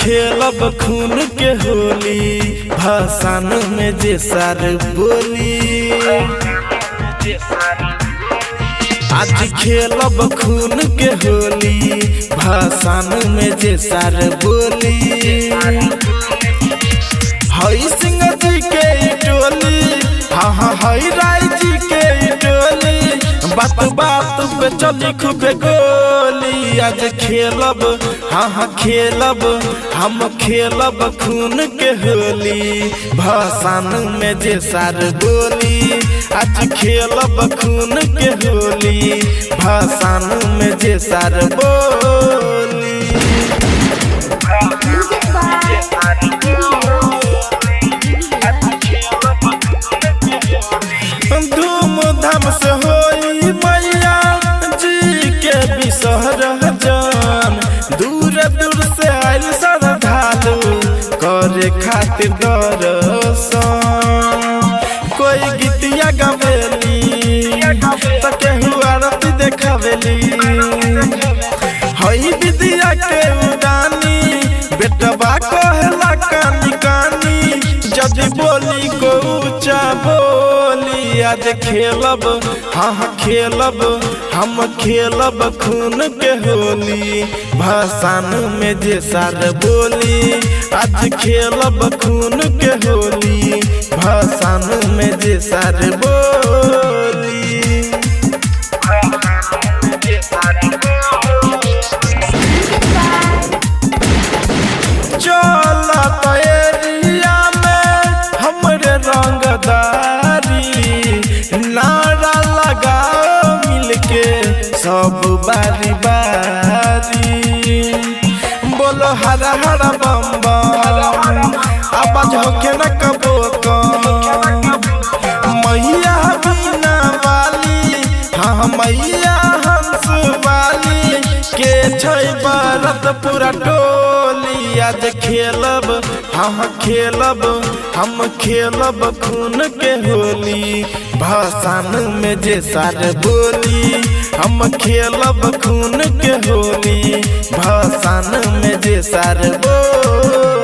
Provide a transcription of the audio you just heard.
खेलब खून के होली भाषण में जे सार बोली। आज खेलब खून के होली भाषण में जे सार बोली। हई सिंह जी के टोली हाँ हई राय जी के टोली बात बात पे चली खूबे गोली। आज खेलब हाँ खेलब हम खेलब खून के होली भाषण में जे सार बोली। आज खेलब खून के होली भाषण में जे सार बोली। धूमधाम से होई मैया जी के बिसहर जान। दूर दूर से आइल श्रद्धालु करे खातिर दर्शन। कोई गीतिया गावेली तो केहू आरती देखावेली। हई विद्या के उदानी बेटवा कहला कानी कानी जदि बोली को ऊंचा बोली। आज खेलब हाँ खेलब हम खेलब खून के होली भाषण में जे सार बोली। आज खेलब खून के होली भाषण में जे सार बोली। चलत एरिया में हमरे रंगदारी नारा लगाओ मिलके सब बारी बारी। बोलो हरा हरा बम बम आवाज होके न कबो कम। मैया बीना वाली हाँ मैया हंस वाली के छै भारत पूरा टोली। आज खेलब हाँ खेलब हम खेलब खून के होली भाषण में जे सार बोली। हम खेलब खून के होली भाषण में जे सार बोली।